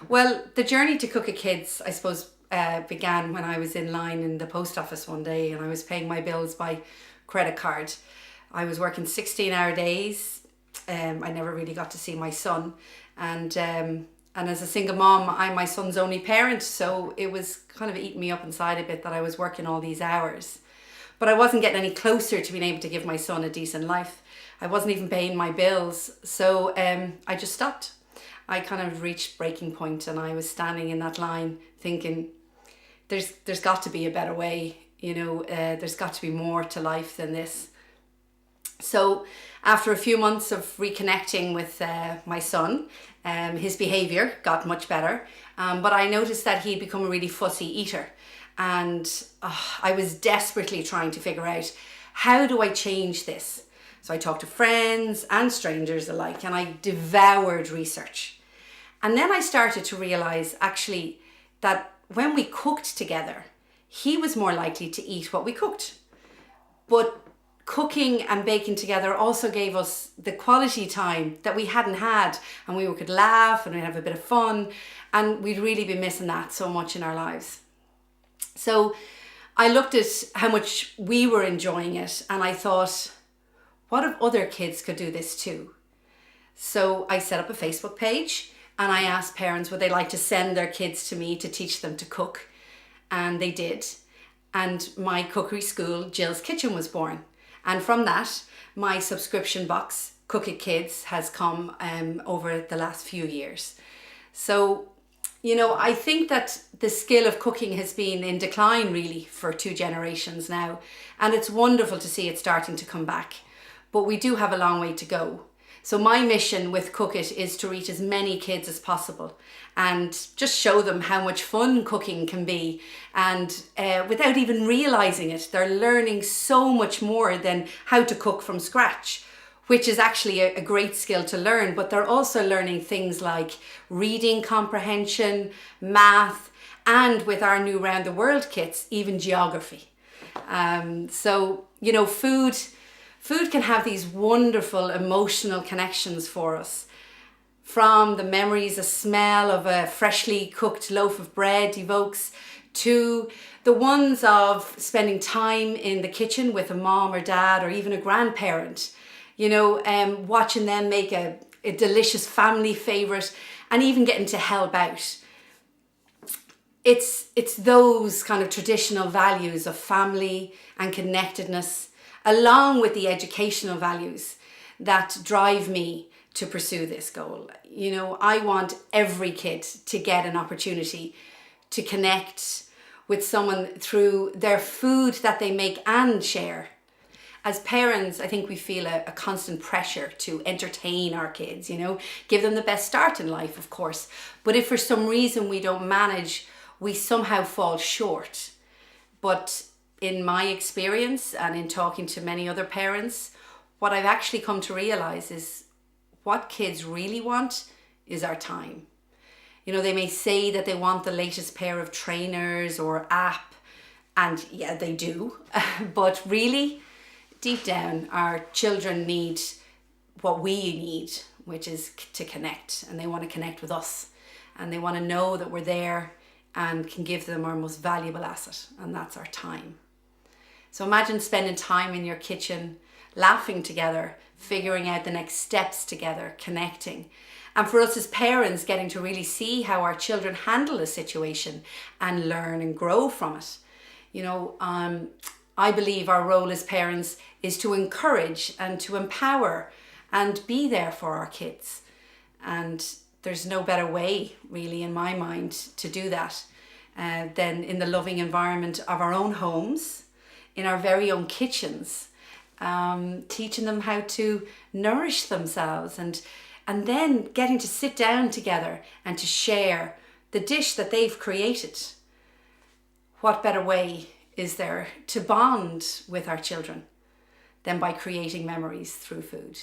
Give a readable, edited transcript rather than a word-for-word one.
Well, the journey to Cookit Kids, I suppose, began when I was in line in the post office one day and I was paying my bills by credit card. I was working 16-hour days. I never really got to see my son. And as a single mom, I'm my son's only parent, so it was kind of eating me up inside a bit that I was working all these hours. But I wasn't getting any closer to being able to give my son a decent life. I wasn't even paying my bills, so I just stopped. I kind of reached breaking point and I was standing in that line thinking, there's got to be a better way, there's got to be more to life than this. So after a few months of reconnecting with my son, his behaviour got much better, but I noticed that he'd become a really fussy eater, and I was desperately trying to figure out, how do I change this? So I talked to friends and strangers alike and I devoured research. And then I started to realise actually that when we cooked together, he was more likely to eat what we cooked. But cooking and baking together also gave us the quality time that we hadn't had, and we could laugh and we'd have a bit of fun, and we'd really be missing that so much in our lives. So I looked at how much we were enjoying it and I thought, what if other kids could do this too? So I set up a Facebook page and I asked parents would they like to send their kids to me to teach them to cook, and they did. And my cookery school, Jill's Kitchen, was born. And from that, my subscription box, Cookit Kids, has come over the last few years. So, I think that the skill of cooking has been in decline really for 2 generations now. And it's wonderful to see it starting to come back. But we do have a long way to go. So my mission with Cookit is to reach as many kids as possible and just show them how much fun cooking can be. And without even realising it, they're learning so much more than how to cook from scratch, which is actually a great skill to learn. But they're also learning things like reading comprehension, math, and with our new Round the World kits, even geography. Food can have these wonderful emotional connections for us. From the memories, a smell of a freshly cooked loaf of bread evokes, to the ones of spending time in the kitchen with a mom or dad or even a grandparent, watching them make a delicious family favourite and even getting to help out. It's those kind of traditional values of family and connectedness, along with the educational values, that drive me to pursue this goal. I want every kid to get an opportunity to connect with someone through their food that they make and share. As parents, I think we feel a constant pressure to entertain our kids, give them the best start in life, of course. But if for some reason we don't manage, we somehow fall short. But in my experience and in talking to many other parents, what I've actually come to realize is what kids really want is our time. They may say that they want the latest pair of trainers or app, and yeah, they do. But really, deep down, our children need what we need, which is to connect. And they want to connect with us. And they want to know that we're there and can give them our most valuable asset, and that's our time. So imagine spending time in your kitchen, laughing together, figuring out the next steps together, connecting. And for us as parents, getting to really see how our children handle a situation and learn and grow from it. I believe our role as parents is to encourage and to empower and be there for our kids. And there's no better way, really, in my mind, to do that than in the loving environment of our own homes, in our very own kitchens, teaching them how to nourish themselves and then getting to sit down together and to share the dish that they've created. What better way is there to bond with our children than by creating memories through food?